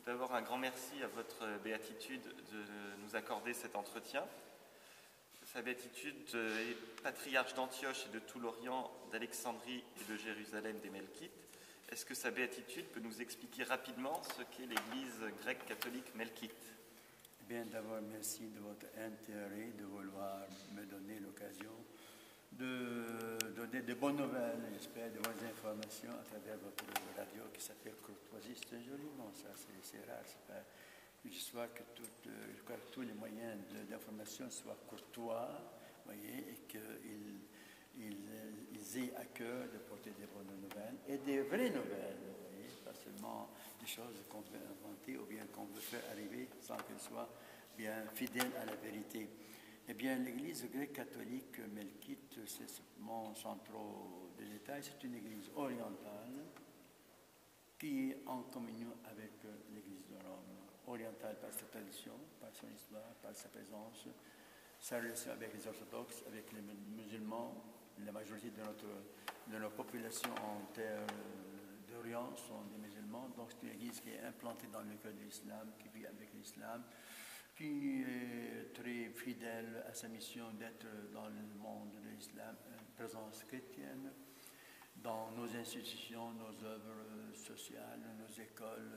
Tout d'abord, un grand merci à votre béatitude de nous accorder cet entretien. Sa béatitude est patriarche d'Antioche et de tout l'Orient, d'Alexandrie et de Jérusalem des Melkites. Est-ce que sa béatitude peut nous expliquer rapidement ce qu'est l'Église grecque catholique melkite? Bien, d'abord, merci de votre intérêt de vouloir me donner l'occasion de donner de bonnes nouvelles, j'espère, de bonnes informations à travers votre radio qui s'appelle Courtoisie. C'est un joli nom, ça, c'est rare. J'espère que tous les moyens d'information soient courtois, voyez, et qu'ils aient à cœur de porter des bonnes nouvelles et des vraies nouvelles, voyez, pas seulement des choses qu'on veut inventer ou bien qu'on veut faire arriver sans qu'elles soient bien fidèles à la vérité. Eh bien, l'Église grecque catholique melkite, sans trop de détails, c'est une Église orientale qui est en communion avec l'Église de Rome. Orientale par sa tradition, par son histoire, par sa présence, sa relation avec les orthodoxes, avec les musulmans. La majorité de nos populations en terre d'Orient sont des musulmans, donc c'est une Église qui est implantée dans le cœur de l'islam, qui vit avec l'islam, qui est très fidèle à sa mission d'être dans le monde de l'islam, une présence chrétienne dans nos institutions, nos œuvres sociales, nos écoles,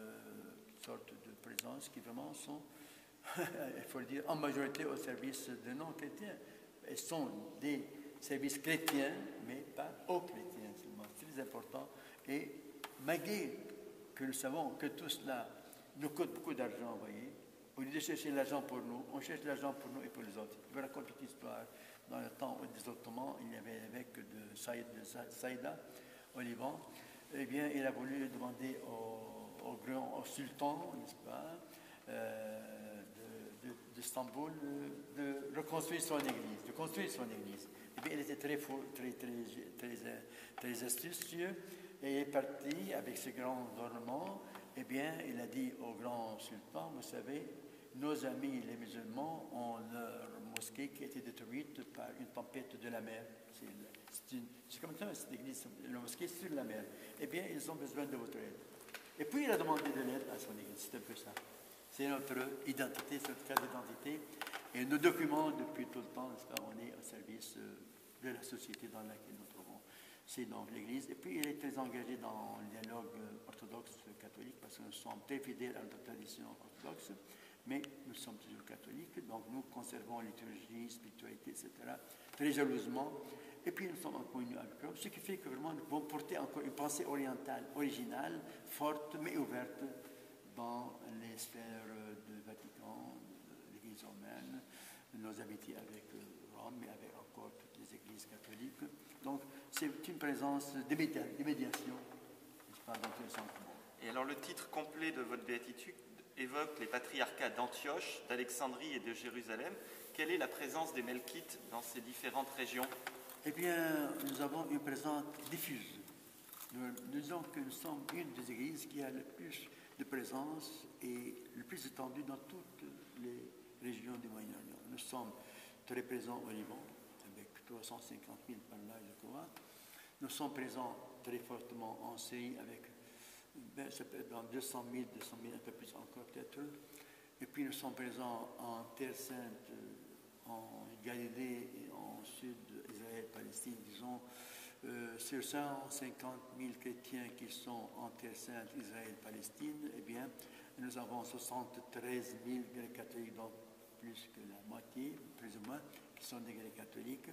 toutes sortes de présences qui vraiment sont, il faut le dire, en majorité au service de non-chrétiens. Elles sont des services chrétiens, mais pas aux chrétiens seulement. C'est très important. Et malgré que nous savons que tout cela nous coûte beaucoup d'argent, vous voyez, au lieu de chercher l'argent pour nous, on cherche l'argent pour nous et pour les autres. Je vais raconter une histoire. Dans le temps des Ottomans, il y avait l'évêque de Saïda, au Liban. Eh bien, il a voulu demander au sultan, n'est-ce pas, d'Istanbul, de reconstruire son église, de construire son église. Eh bien, il était très astucieux et il est parti avec ses grands ornements. Eh bien, il a dit au grand sultan, vous savez, nos amis les musulmans ont leur mosquée qui a été détruite par une tempête de la mer. C'est comme ça, cette église, la mosquée sur la mer. Eh bien, ils ont besoin de votre aide. Et puis, il a demandé de l'aide à son église. C'est un peu ça. C'est notre identité, c'est notre carte d'identité. Et nos documents, depuis tout le temps, on est au service de la société dans laquelle nous trouvons. C'est donc l'Église. Et puis, il est très engagé dans le dialogue orthodoxe-catholique parce que nous sommes très fidèles à notre tradition orthodoxe, mais nous sommes toujours catholiques. Donc, nous conservons liturgie, spiritualité, etc., très jalousement. Et puis, nous sommes en communion avec eux, ce qui fait que vraiment, nous pouvons porter encore une pensée orientale, originale, forte, mais ouverte dans les sphères du Vatican, de l'Église romaine, nos amitiés avec Rome, mais avec encore toutes les églises catholiques. Donc, c'est une présence de médiation, n'est-ce pas, dans tous les sens du monde. Et alors, le titre complet de votre béatitude évoque les patriarcats d'Antioche, d'Alexandrie et de Jérusalem. Quelle est la présence des Melkites dans ces différentes régions? Eh bien, nous avons une présence diffuse. Nous disons que nous sommes une des églises qui a le plus de présence et le plus étendue dans toutes les régions du Moyen-Orient. Nous sommes très présents au Liban, avec 350 000 par là, je crois. Nous sommes présents très fortement en Syrie, avec dans 200 000, un peu plus encore peut-être. Et puis nous sommes présents en Terre Sainte, en Galilée et en sud Israël, Palestine, disons, sur 150 000 chrétiens qui sont en Terre Sainte, Israël, Palestine, eh bien, nous avons 73 000 Grecs catholiques, donc plus que la moitié, plus ou moins, qui sont des Grecs catholiques.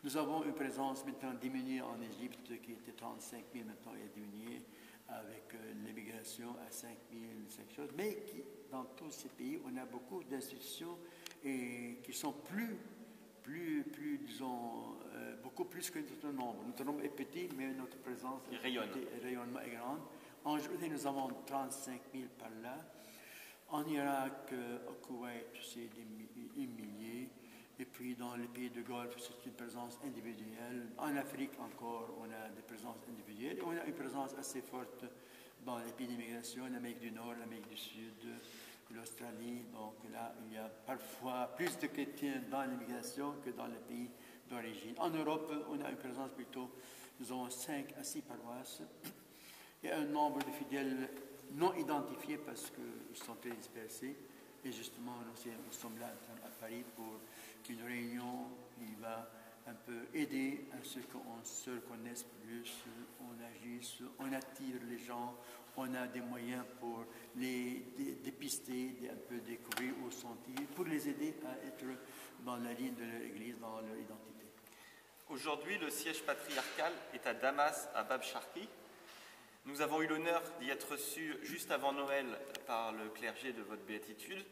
Nous avons une présence maintenant diminuée en Égypte, qui était 35 000, maintenant elle est diminuée avec l'immigration à 5 000, quelque chose, mais dans tous ces pays, on a beaucoup d'institutions et qui sont disons, beaucoup plus que notre nombre. Notre nombre est petit, mais notre présence et rayonnement est grande. En Jordanie, nous avons 35 000 par là. En Irak, au Koweït, c'est des milliers. Et puis dans les pays de Golfe, c'est une présence individuelle. En Afrique encore, on a des présences individuelles. Et on a une présence assez forte dans les pays d'immigration, l'Amérique du Nord, l'Amérique du Sud, l'Australie. Donc là, il y a parfois plus de chrétiens dans l'immigration que dans les pays d'origine. En Europe, on a une présence plutôt, nous avons 5 à 6 paroisses. Il y a un nombre de fidèles non identifiés parce qu'ils sont très dispersés. Et justement, nous sommes là à Paris pour une réunion qui va un peu aider à ce qu'on se reconnaisse plus, on agisse, on attire les gens, on a des moyens pour les dépister, un peu découvrir où sont-ils, pour les aider à être dans la ligne de leur Église, dans leur identité. Aujourd'hui, le siège patriarcal est à Damas, à Bab Sharqi. Nous avons eu l'honneur d'y être reçus juste avant Noël par le clergé de votre béatitude.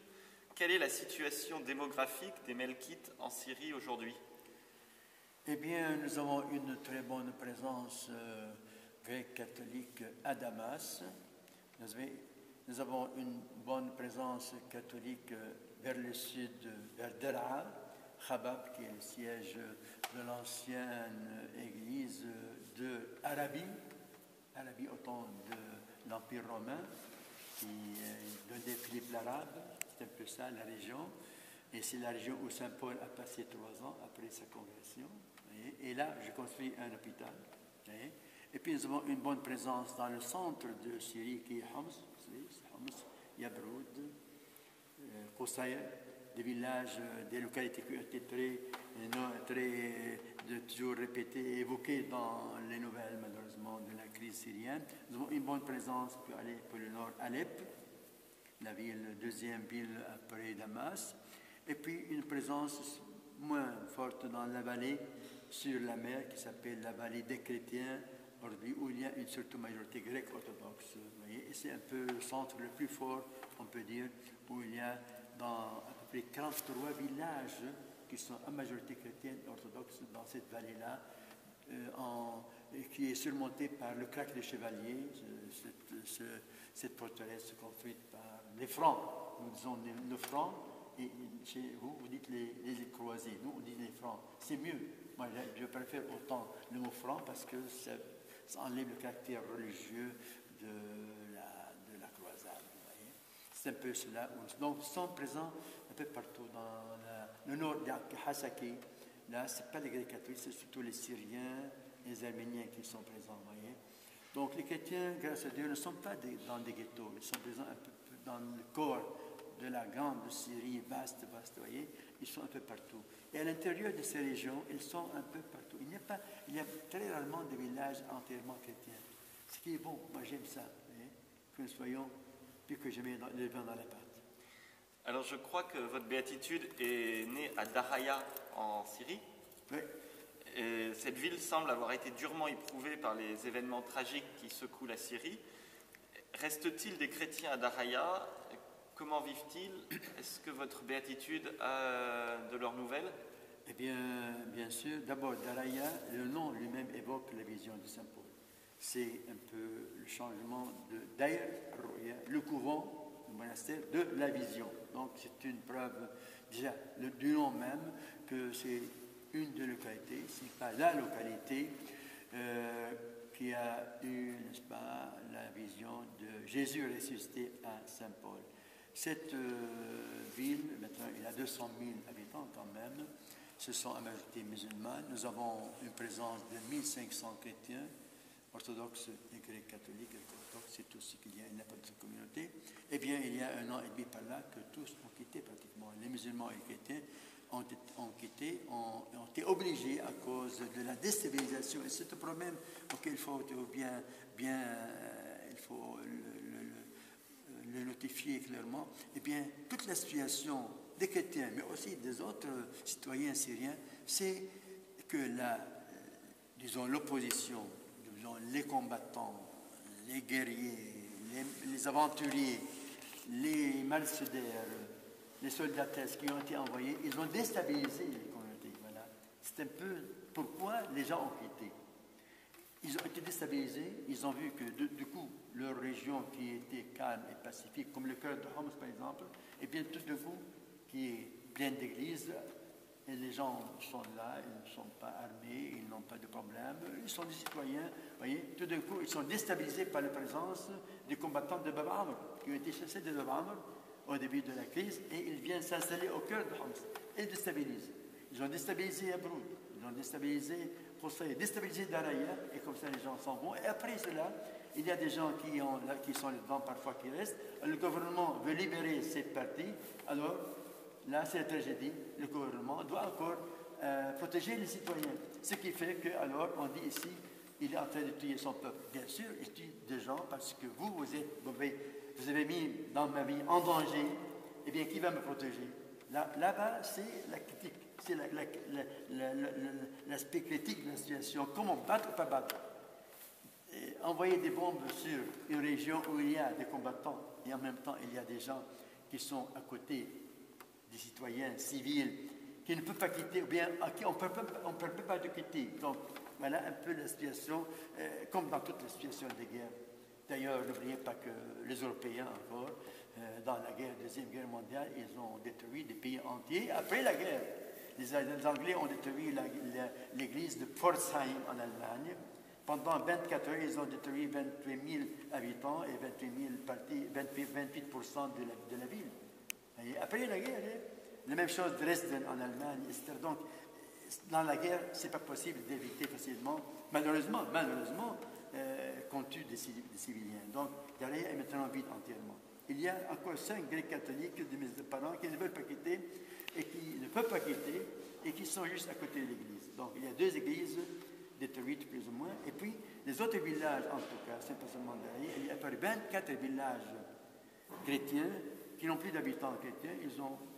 Quelle est la situation démographique des Melkites en Syrie aujourd'hui? Eh bien, nous avons une très bonne présence grecque catholique à Damas. Nous avons une bonne présence catholique vers le sud, vers Daraa, Chabab, qui est le siège de l'ancienne église d'Arabie, Arabie au temps de l'Empire romain, qui donnait Philippe l'Arabe. C'est un peu ça la région. Et c'est la région où Saint Paul a passé 3 ans après sa conversion. Et là, j'ai construit un hôpital. Et puis nous avons une bonne présence dans le centre de Syrie qui est Homs, Yabroud, Qusayr, des villages, des localités qui ont été toujours répétées et évoquées dans les nouvelles, malheureusement, de la crise syrienne. Nous avons une bonne présence pour aller pour le nord, Alep, la deuxième ville après Damas, et puis une présence moins forte dans la vallée, sur la mer, qui s'appelle la vallée des chrétiens, aujourd'hui, où il y a une surtout majorité grecque orthodoxe. Et c'est un peu le centre le plus fort, on peut dire, où il y a dans à peu près 43 villages qui sont à majorité chrétienne orthodoxe dans cette vallée-là, qui est surmontée par le crac des chevaliers, cette forteresse construite par les Francs. Nous disons le Franc, et chez vous, vous dites les croisés. Nous, on dit les Francs. C'est mieux. Moi, je préfère autant le mot franc parce que ça enlève le caractère religieux de la croisade. C'est un peu cela. Donc, nous sommes présents un peu partout dans le nord de Hasaki. Là, ce n'est pas les Grecs catholiques, c'est surtout les Syriens et les Arméniens qui sont présents. Voyez. Donc, les chrétiens, grâce à Dieu, ne sont pas dans des ghettos. Ils sont présents un peu dans le corps de la grande Syrie, vaste, voyez. Ils sont un peu partout. Et à l'intérieur de ces régions, ils sont un peu partout. Il y a très rarement des villages entièrement chrétiens. Ce qui est bon, moi j'aime ça, que nous soyons plus que jamais les vents dans la pâte. Alors je crois que votre béatitude est née à Daraya en Syrie. Oui. Et cette ville semble avoir été durement éprouvée par les événements tragiques qui secouent la Syrie. Reste-t-il des chrétiens à Daraya? Comment vivent-ils? Est-ce que votre béatitude a de leurs nouvelles? Eh bien, bien sûr. D'abord, Daraya, le nom lui-même évoque la vision de Saint Paul. C'est un peu le changement de Daïr, le couvent, le monastère, de la vision. Donc, c'est une preuve, déjà, du nom même, que c'est une des localités, si pas la localité, qui a eu, n'est-ce pas, la vision de Jésus ressuscité à Saint Paul. Cette ville, maintenant, il y a 200 000 habitants quand même. Ce sont à majorité musulmans. Nous avons une présence de 1500 chrétiens, orthodoxes et grecs catholiques. Orthodoxes, c'est tout ce qu'il y a, il n'y a pas de communauté. Eh bien, il y a 1 an et demi par là que tous ont quitté pratiquement. Les musulmans et les chrétiens ont été obligés à cause de la déstabilisation. Et c'est un problème auquel il faut le notifier clairement. Eh bien, toute la situation des chrétiens, mais aussi des autres citoyens syriens, c'est que l'opposition, les combattants, les guerriers, les aventuriers, les mercenaires, les soldats qui ont été envoyés, ils ont déstabilisé les communautés. Voilà. C'est un peu pourquoi les gens ont quitté. Ils ont été déstabilisés, ils ont vu que du coup, leur région qui était calme et pacifique, comme le cœur de Homs par exemple, et bien tout d'un coup, qui est pleine d'églises, et les gens sont là, ils ne sont pas armés, ils n'ont pas de problème, ils sont des citoyens, vous voyez, tout d'un coup, ils sont déstabilisés par la présence des combattants de Bab Amr, qui ont été chassés de Bab Amr au début de la crise, et ils viennent s'installer au cœur de Homs, et déstabilisent. Ils ont déstabilisé Abroud, ils ont déstabilisé Qusayr, déstabilisé Daraya, et comme ça les gens s'en vont. Et après cela, Il y a des gens qui sont là-dedans parfois qui restent. Le gouvernement veut libérer cette partie. Alors, là, c'est la tragédie. Le gouvernement doit encore protéger les citoyens. Ce qui fait que, alors, on dit ici, il est en train de tuer son peuple. Bien sûr, il tue des gens parce que vous avez mis dans ma vie en danger. Eh bien, qui va me protéger? Là-bas, c'est la critique. C'est l'aspect critique de la situation. Comment battre ou pas battre? Et envoyer des bombes sur une région où il y a des combattants et en même temps, il y a des gens qui sont à côté des citoyens civils qui ne peuvent pas quitter, ou bien à qui on ne peut pas de quitter. Donc, voilà un peu la situation, comme dans toutes les situations de guerre. D'ailleurs, n'oubliez pas que les Européens, encore, dans la Deuxième Guerre mondiale, ils ont détruit des pays entiers après la guerre. Les Anglais ont détruit l'église de Pforzheim en Allemagne. Pendant 24 heures, ils ont détruit 28 000 habitants et 28% de la ville. Et après la guerre, la même chose de Dresden en Allemagne, etc. Donc, dans la guerre, ce n'est pas possible d'éviter facilement, malheureusement, qu'on tue des civiliens. Donc, Galéa est maintenant vide entièrement. Il y a encore 5 Grecs catholiques de mes parents qui ne veulent pas quitter et qui ne peuvent pas quitter et qui sont juste à côté de l'église. Donc, il y a 2 églises détruites plus ou moins. Et puis, les autres villages, en tout cas, c'est pas seulement Galéa, il y a 24 villages chrétiens qui n'ont plus d'habitants chrétiens.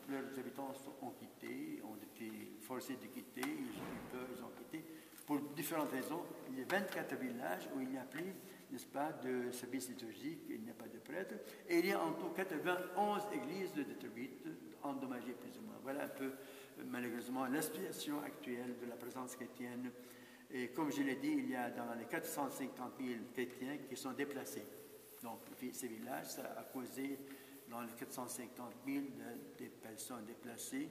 Leurs habitants ont quitté, ont été forcés de quitter, ils ont eu peur, ils ont quitté. Pour différentes raisons, il y a 24 villages où il n'y a plus, n'est-ce pas, de service liturgique, il n'y a pas de prêtre. Et il y a en tout 91 églises détruites, endommagées plus ou moins. Voilà un peu, malheureusement, la situation actuelle de la présence chrétienne. Et comme je l'ai dit, il y a dans les 450 000 chrétiens qui sont déplacés. Donc, ces villages, ça a causé dans les 450 000 des personnes déplacées.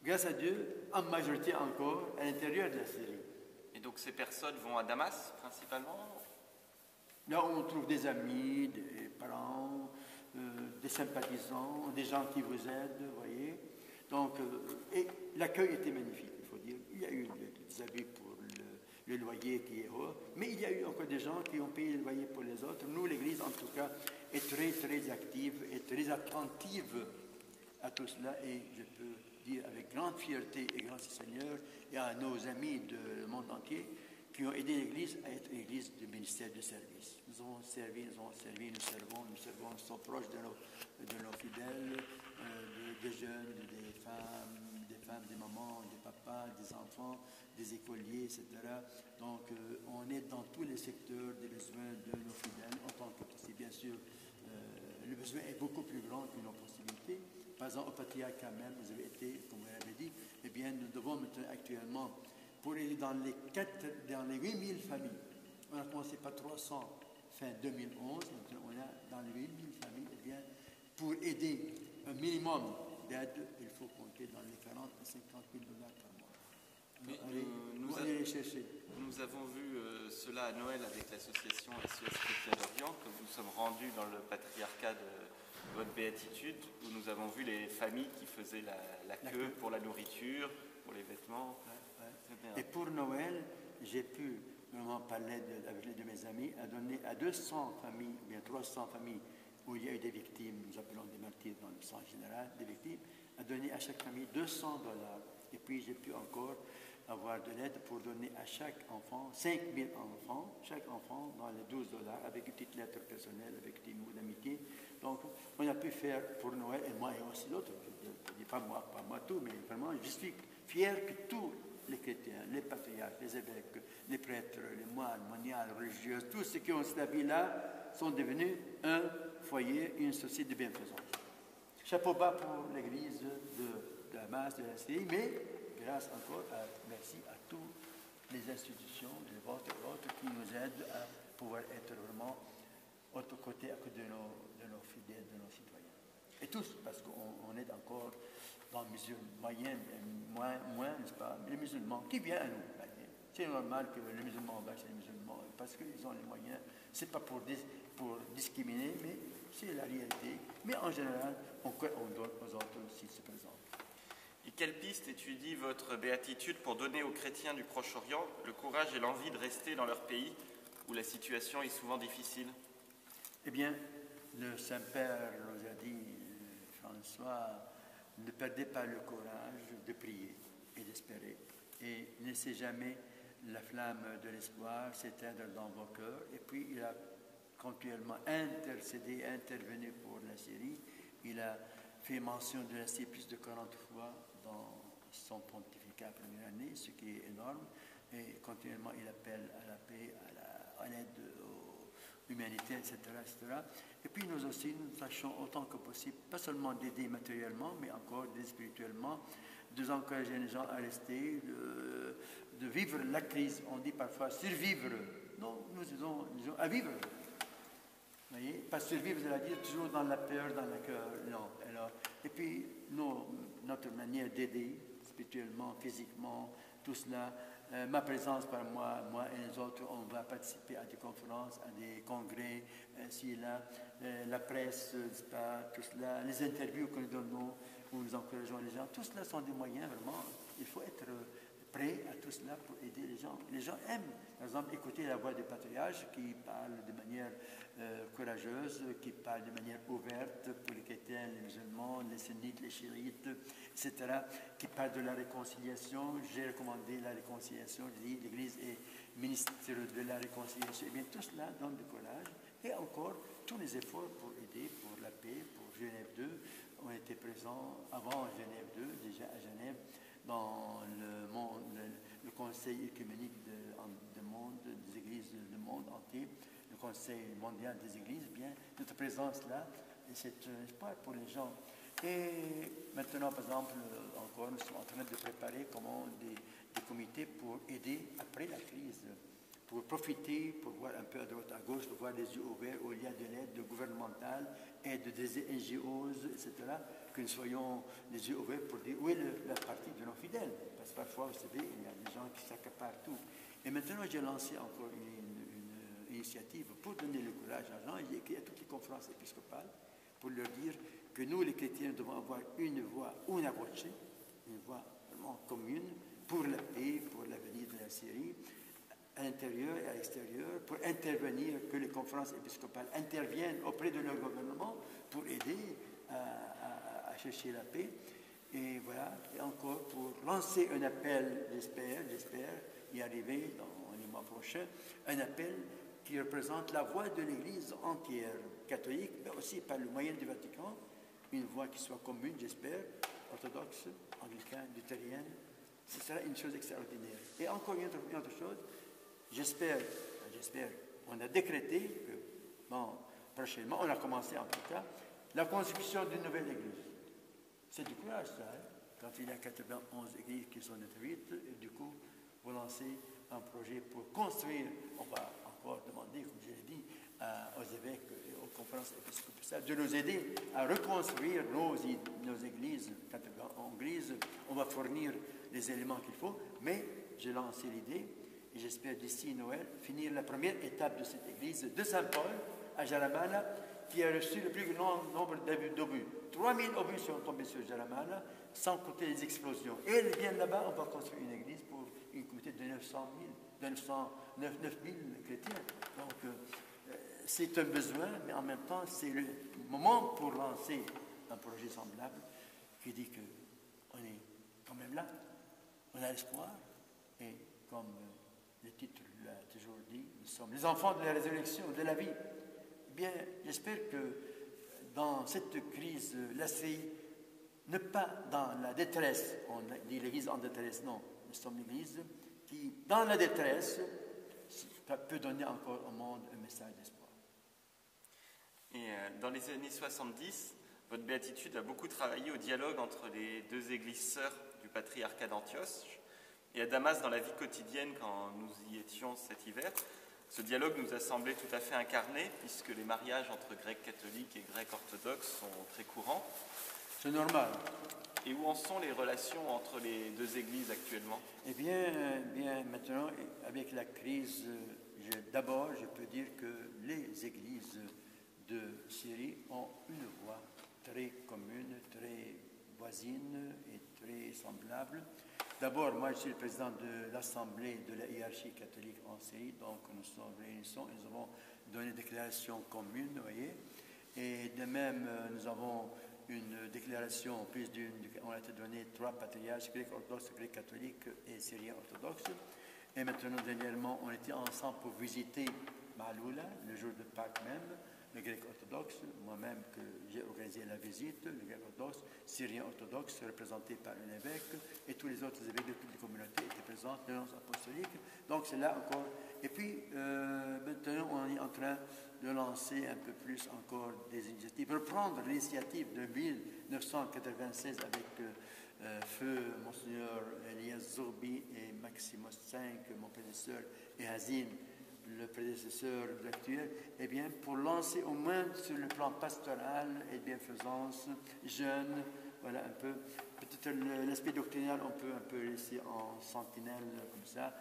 Grâce à Dieu, en majorité encore, à l'intérieur de la Syrie. Et donc ces personnes vont à Damas, principalement? Là, on trouve des amis, des parents, des sympathisants, des gens qui vous aident, vous voyez. Donc, et l'accueil était magnifique, il faut dire. Il y a eu des abus pour le loyer qui est haut, mais il y a eu encore des gens qui ont payé le loyer pour les autres. Nous, l'Église, en tout cas, est très, très active et très attentive à tout cela, et je peux dire avec grande fierté et grâce au Seigneur et à nos amis du monde entier qui ont aidé l'Église à être une Église du ministère de service. Nous servons, nous servons, nous sommes proches de nos fidèles, des jeunes, des femmes, des mamans, des papas, des enfants, des écoliers, etc. Donc, on est dans tous les secteurs des besoins de nos fidèles en tant que possible. Bien sûr, le besoin est beaucoup plus grand que nos possibilités. Par exemple, au patriarcat même, vous avez été, comme vous l'avez dit, eh bien, nous devons maintenant actuellement, pour aller dans les 8000 familles, on a commencé par 300 fin 2011, maintenant on est dans les 8000 familles, eh bien, pour aider un minimum d'aide, il faut compter dans les 40 à 50 000 $ par mois. Allez les chercher. Nous avons vu cela à Noël avec l'association SOS Chrétien d'Orient, que nous sommes rendus dans le patriarcat de votre béatitude, où nous avons vu les familles qui faisaient la queue pour la nourriture, pour les vêtements. Et pour Noël, j'ai pu vraiment parler avec les de mes amis, à donner à 200 familles, ou bien 300 familles, où il y a eu des victimes, nous appelons des martyrs dans le sens général, des victimes, à donner à chaque famille $200. Et puis j'ai pu encore avoir de l'aide pour donner à chaque enfant, 5000 enfants, chaque enfant dans les $12, avec une petite lettre personnelle, avec des mots d'amitié. Donc, on a pu faire pour Noël, et moi et aussi d'autres, je ne dis pas moi tout, mais vraiment, je suis fier que tous les chrétiens, les patriarches, les évêques, les prêtres, les moines, moniales, religieuses, tous ceux qui ont cette vie-là sont devenus un foyer, une société de bienfaisance. Chapeau bas pour l'Église de Damas, de la Syrie, mais grâce encore, merci à toutes les institutions, les vôtres et autres, qui nous aident à pouvoir être vraiment autre côté à côté de nos fidèles, de nos citoyens. Et tous, parce qu'on est encore dans les musulmans moyens, moins, n'est-ce pas, les musulmans qui viennent à nous. C'est normal que les musulmans vont chez les musulmans, parce qu'ils ont les moyens. Ce n'est pas pour discriminer, mais c'est la réalité. Mais en général, on donne aux autres s'ils se présentent. Et quelle piste étudie votre béatitude pour donner aux chrétiens du Proche-Orient le courage et l'envie de rester dans leur pays, où la situation est souvent difficile? Eh bien, le Saint-Père nous a dit, François, ne perdez pas le courage de prier et d'espérer. Et ne laissez jamais la flamme de l'espoir s'éteindre dans vos cœurs. Et puis, il a continuellement intercédé, intervenu pour la Syrie. Il a fait mention de la Syrie plus de 40 fois dans son pontificat première année, ce qui est énorme. Et continuellement, il appelle à la paix, à l'aide aux humanités, etc., etc. Et puis nous aussi, nous tâchons autant que possible, pas seulement d'aider matériellement, mais encore d'aider spirituellement, d'encourager les gens à rester, de vivre la crise. On dit parfois survivre. Non, nous disons à vivre. Vous voyez, pas survivre, c'est-à-dire toujours dans la peur, dans le cœur. Non. Alors, et puis, notre manière d'aider, spirituellement, physiquement, tout cela, ma présence par moi et les autres, on va participer à des conférences, à des congrès, ici et là, la presse, tout cela, les interviews que nous donnons, où nous encourageons les gens, tout cela sont des moyens, vraiment, il faut être prêt à tout cela pour aider les gens. Les gens aiment, par exemple, écouter la voix du patriarche qui parle de manière courageuse, qui parle de manière ouverte pour les chrétiens, les musulmans, les sunnites, les chiites, etc., qui parle de la réconciliation. J'ai recommandé la réconciliation, je dis, l'Église est ministre de la réconciliation. Et bien, tout cela donne du courage. Et encore, tous les efforts pour aider, pour la paix, pour Genève 2, ont été présents avant Genève 2, déjà à Genève, dans le Conseil écuménique des églises du monde entier, le Conseil mondial des églises, bien, notre présence là, c'est un espoir pour les gens. Et maintenant, par exemple, encore, nous sommes en train de préparer comment des comités pour aider après la crise, pour profiter, pour voir un peu à droite, à gauche, pour voir les yeux ouverts où il y a de l'aide gouvernementale, aide des NGOs, etc., que nous soyons les yeux ouverts pour dire où est la partie de nos fidèles. Parce que parfois, vous savez, il y a des gens qui s'accaparent tout. Et maintenant, j'ai lancé encore une initiative pour donner le courage aux gens. J'ai écrit à toutes les conférences épiscopales pour leur dire que nous, les chrétiens, devons avoir une voix, una voce, une voix vraiment commune pour la paix, pour l'avenir de la Syrie, à l'intérieur et à l'extérieur, pour intervenir, que les conférences épiscopales interviennent auprès de leur gouvernement pour aider à chercher la paix. Et voilà, et encore pour lancer un appel, j'espère y arriver dans les mois prochains, un appel qui représente la voix de l'Église entière, catholique, mais aussi par le moyen du Vatican, une voix qui soit commune, j'espère, orthodoxe, anglicane, luthérienne. Ce sera une chose extraordinaire. Et encore une autre chose, j'espère, on a décrété que, bon, prochainement, on a commencé en tout cas, la construction d'une nouvelle église. C'est du courage, ça, hein? Quand il y a 91 églises qui sont détruites, et du coup, vous lancez un projet pour construire, on va encore demander, comme je l'ai dit, aux évêques et aux conférences épiscopales de nous aider à reconstruire nos églises, 91 églises. On va fournir les éléments qu'il faut, mais j'ai lancé l'idée, et j'espère d'ici Noël, finir la première étape de cette église de Saint-Paul, à Jaramana, qui a reçu le plus grand nombre d'obus. 3000 obus sont tombés sur Jaramana, sans compter les explosions. Et bien là-bas, on va construire une église pour une communauté de 900 000 chrétiens. Donc, c'est un besoin, mais en même temps, c'est le moment pour lancer un projet semblable qui dit qu'on est quand même là, on a l'espoir, et comme le titre l'a toujours dit, nous sommes les enfants de la résurrection, de la vie. Eh bien, j'espère que dans cette crise, la CI, ne pas dans la détresse, on dit l'Église en détresse, non, nous sommes l'Église qui, dans la détresse, peut donner encore au monde un message d'espoir. Et dans les années 70, votre béatitude a beaucoup travaillé au dialogue entre les deux églises sœurs du patriarcat d'Antioche et à Damas dans la vie quotidienne quand nous y étions cet hiver. Ce dialogue nous a semblé tout à fait incarné puisque les mariages entre grecs catholiques et grecs orthodoxes sont très courants. C'est normal. Et où en sont les relations entre les deux églises actuellement? Eh bien, maintenant, avec la crise, d'abord, je peux dire que les églises de Syrie ont une voix très commune, très voisine et très semblable. D'abord, moi, je suis le président de l'Assemblée de la hiérarchie catholique en Syrie, donc nous nous réunissons et nous avons donné une déclaration commune, vous voyez. Et de même, nous avons une déclaration, plus d'une, on a été donné 3 patriarches, grec orthodoxe, grec catholique et syrien orthodoxe. Et maintenant, dernièrement, on était ensemble pour visiter Maaloula, le jour de Pâques même, le grec orthodoxe, moi-même que j'ai organisé la visite, le grec orthodoxe, syrien orthodoxe, représenté par un évêque, et tous les autres évêques de toutes les communautés étaient présents, l'Alliance apostolique. Donc c'est là encore. Et puis maintenant, on est en train de lancer un peu plus encore des initiatives, reprendre l'initiative de 1996 avec Feu, Monseigneur Elias Zourbi et Maximus V, mon prédécesseur, et Hazine, le prédécesseur de l'actuel, eh bien, pour lancer au moins sur le plan pastoral et de bienfaisance, jeune, voilà un peu, peut-être l'aspect doctrinal, on peut un peu laisser en sentinelle comme ça,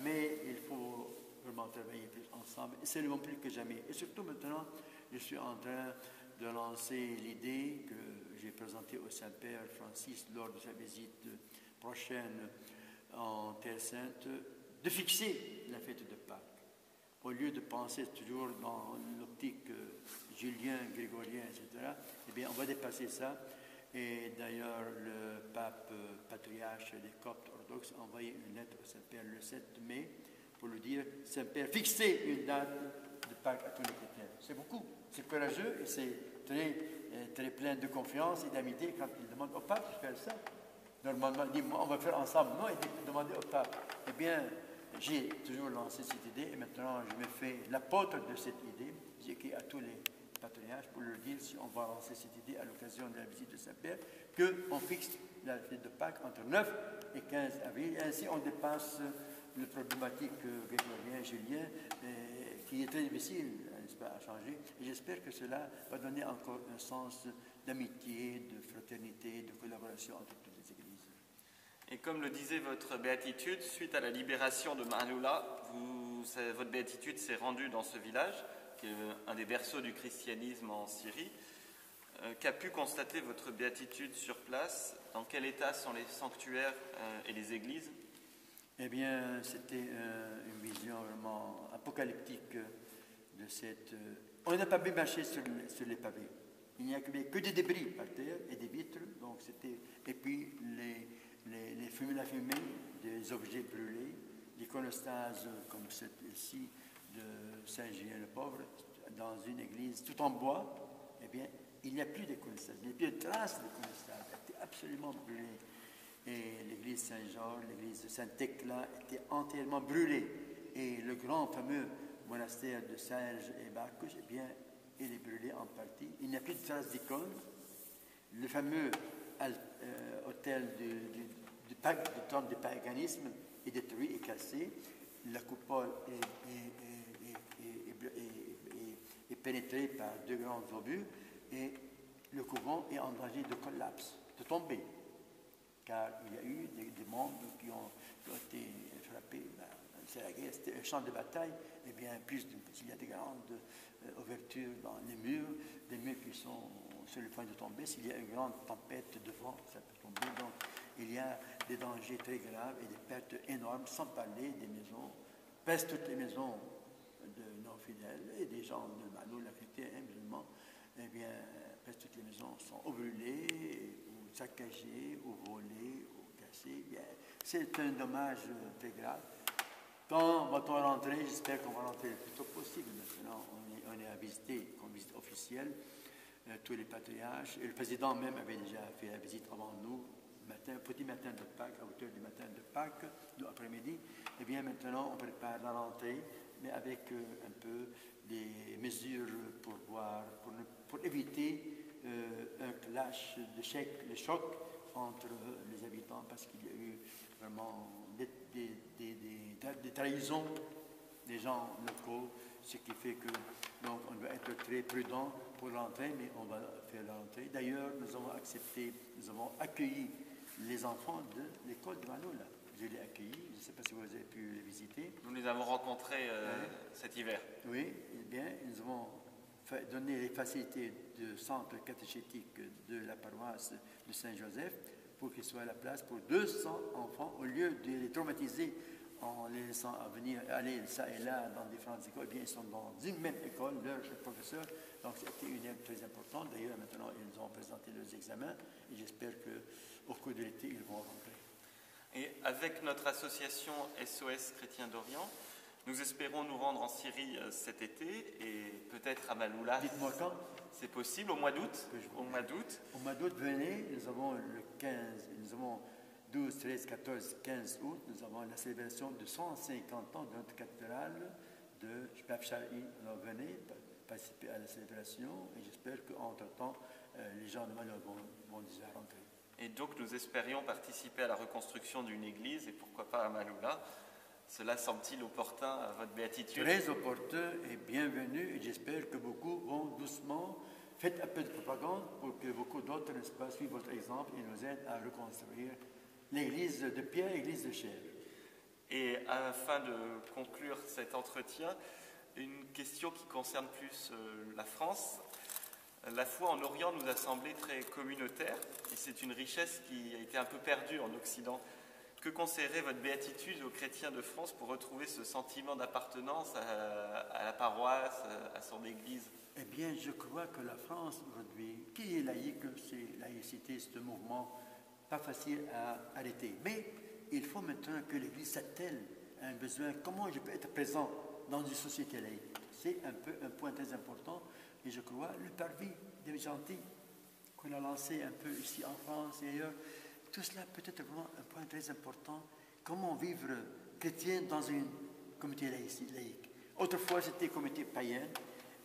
mais il faut vraiment travailler plus ensemble, et c'est le bon plus que jamais. Et surtout maintenant, je suis en train de lancer l'idée que j'ai présentée au Saint-Père Francis lors de sa visite prochaine en Terre Sainte, de fixer la fête de Pâques, au lieu de penser toujours dans l'optique julien, grégorien, etc. Eh bien, on va dépasser ça. Et d'ailleurs, le pape patriarche des Coptes orthodoxes a envoyé une lettre au Saint-Père le 7 mai pour lui dire « Saint-Père, fixez une date de Pâques à tous les chrétiens. » C'est beaucoup, c'est courageux et c'est très plein de confiance et d'amitié quand il demande au pape de faire ça. Normalement, il dit, moi, on va faire ensemble. Non, il dit, demandez au pape. Eh bien, j'ai toujours lancé cette idée et maintenant, je me fais l'apôtre de cette idée. J'ai écrit à tous les patriarches pour leur dire si on va lancer cette idée à l'occasion de la visite de Saint-Père, qu'on fixe la fête de Pâques entre 9 et 15 avril. Et ainsi, on dépasse le problématique grégorien, julien, qui est très difficile, n'est-ce pas, à changer. Et j'espère que cela va donner encore un sens d'amitié, de fraternité, de collaboration entre toutes les églises. Et comme le disait votre béatitude, suite à la libération de Maaloula, votre béatitude s'est rendue dans ce village, qui est un des berceaux du christianisme en Syrie. Qu'a pu constater votre béatitude sur place? Dans quel état sont les sanctuaires et les églises? Eh bien, c'était une vision vraiment apocalyptique de cette... On n'a pas pu marcher sur les pavés. Il n'y a que des débris par terre et des vitres. Donc c'était... Et puis la fumée des objets brûlés, l'iconostase comme celle-ci de Saint-Julien-le-Pauvre, dans une église tout en bois, eh bien, il n'y a plus d'iconostase, il n'y a plus de traces d'iconostase, elle était absolument brûlée. Et l'église Saint-Georges, l'église de Saint-Thecla était entièrement brûlée. Et le grand fameux monastère de Serge et Bacchus, eh bien, il est brûlé en partie. Il n'y a plus de traces d'icônes. Le fameux hôtel du temple du paganisme est détruit et cassé. La coupole est pénétrée par 2 grands obus et le couvent est en danger de collapse, de tomber. Car il y a eu des membres qui ont été frappés. C'est la guerre, c'était un champ de bataille. Eh bien, s'il y a des grandes ouvertures dans les murs, des murs qui sont sur le point de tomber, s'il y a une grande tempête de vent, ça peut tomber. Donc, il y a des dangers très graves et des pertes énormes, sans parler des maisons, presque toutes les maisons de non-fidèles et des gens de Maaloula, chrétiens et musulmans, eh bien, presque toutes les maisons sont ou brûlées, ou saccagées, ou volées, ou cassées. C'est un dommage très grave. Quand va-t-on rentrer? J'espère qu'on va rentrer le plus tôt possible. Maintenant, on est à visiter, comme visite officielle, tous les patriarches. Et le président même avait déjà fait la visite avant nous, petit matin de Pâques, à hauteur du matin de Pâques, après-midi. Eh bien, maintenant, on prépare la rentrée, mais avec un peu des mesures pour éviter un clash, le choc entre les habitants, parce qu'il y a eu vraiment des trahisons des gens locaux, ce qui fait que donc on doit être très prudent pour l'entrée, mais on va faire l'entrée. D'ailleurs, nous avons accueilli les enfants de l'école de Maaloula. Je l'ai accueilli, je ne sais pas si vous avez pu les visiter. Nous les avons rencontrés cet hiver. Oui, eh bien, nous avons donné les facilités de centre catéchétique de la paroisse de Saint-Joseph pour qu'il soit à la place pour 200 enfants, au lieu de les traumatiser en les laissant aller ça et là dans différentes écoles, eh bien, ils sont dans une même école, leurs professeurs. Donc, c'était une aide très importante. D'ailleurs, maintenant, ils ont présenté leurs examens et j'espère qu'au cours de l'été, ils vont rentrer. Et avec notre association SOS Chrétiens d'Orient, nous espérons nous rendre en Syrie cet été et peut-être à Maaloula. Dites-moi quand. C'est possible, au mois d'août. Au mois d'août, venez, nous avons le 15, nous avons 12, 13, 14, 15 août, nous avons la célébration de 150 ans de notre cathédrale de Shbab Shari. Alors venez participer à la célébration et j'espère qu'entre-temps, les gens de Maaloula vont déjà rentrer. Et donc nous espérions participer à la reconstruction d'une église et pourquoi pas à Maaloula. Cela semble-t-il opportun à votre béatitude? Très opportun et bienvenu et j'espère que beaucoup vont doucement. Faites un peu de propagande pour que beaucoup d'autres, n'est-ce pas, suivent votre exemple et nous aident à reconstruire l'église de pierre, l'église de chair. Et afin de conclure cet entretien, une question qui concerne plus la France. La foi en Orient nous a semblé très communautaire et c'est une richesse qui a été un peu perdue en Occident. Que conseillerait votre béatitude aux chrétiens de France pour retrouver ce sentiment d'appartenance à la paroisse, à son église? Eh bien, je crois que la France aujourd'hui, qui est laïque, c'est laïcité, c'est un mouvement pas facile à arrêter. Mais il faut maintenant que l'Église s'attelle à un besoin. Comment je peux être présent dans une société laïque? C'est un point très important. Et je crois le parvis des gentils qu'on a lancé un peu ici en France et ailleurs, tout cela peut être vraiment un point très important. Comment vivre chrétien dans une communauté laïque? Autrefois, c'était une communauté païenne.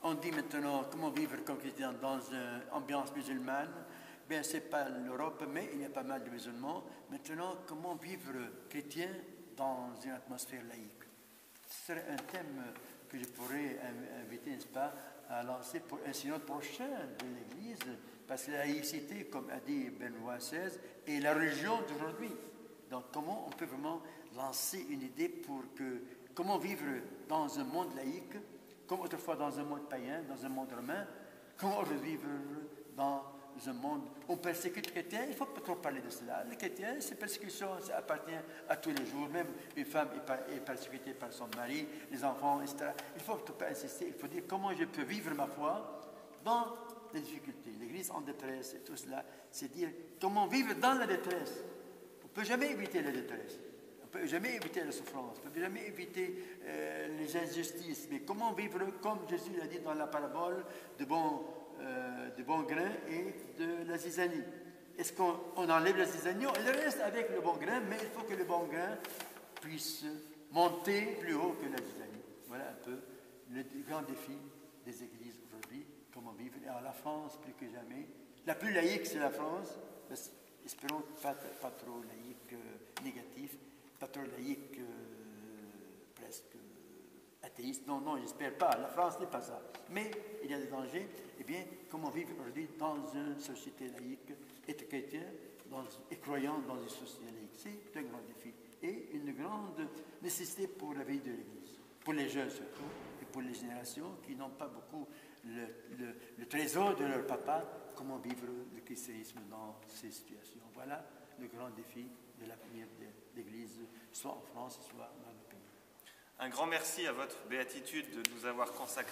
On dit maintenant comment vivre comme chrétien dans une ambiance musulmane. Bien, ce n'est pas l'Europe, mais il y a pas mal de musulmans. Maintenant, comment vivre chrétien dans une atmosphère laïque? Ce serait un thème que je pourrais inviter, n'est-ce pas, à lancer pour un synode prochain de l'Église, parce que la laïcité, comme a dit Benoît XVI, est la religion d'aujourd'hui. Donc, comment on peut vraiment lancer une idée pour que, comment vivre dans un monde laïque, comme autrefois dans un monde païen, dans un monde romain, comment vivre dans un monde où on persécute les chrétiens? Il ne faut pas trop parler de cela. Les chrétiens, ces persécutions, ça appartient à tous les jours. Même une femme est persécutée par son mari, les enfants, etc. Il ne faut pas insister. Il faut dire comment je peux vivre ma foi dans les difficultés. L'Église en détresse et tout cela, c'est dire comment vivre dans la détresse. On ne peut jamais éviter la détresse. On ne peut jamais éviter la souffrance. On ne peut jamais éviter les injustices. Mais comment vivre comme Jésus l'a dit dans la parabole de bon grain et de la zizanie. Est-ce qu'on enlève la zizanie? Elle reste avec le bon grain, mais il faut que le bon grain puisse monter plus haut que la zizanie. Voilà un peu le grand défi des églises aujourd'hui, comment vivre. Et en la France, plus que jamais, la plus laïque, c'est la France. Espérons pas trop laïque négatif, pas trop laïque presque athéiste. Non, j'espère pas. La France n'est pas ça. Mais il y a des dangers. Eh bien, comment vivre aujourd'hui dans une société laïque, être chrétien et croyant dans une société laïque? C'est un grand défi et une grande nécessité pour la vie de l'Église, pour les jeunes surtout, et pour les générations qui n'ont pas beaucoup le trésor de leur papa. Comment vivre le christianisme dans ces situations? Voilà le grand défi de l'avenir de l'Église, soit en France, soit dans le pays. Un grand merci à votre béatitude de nous avoir consacré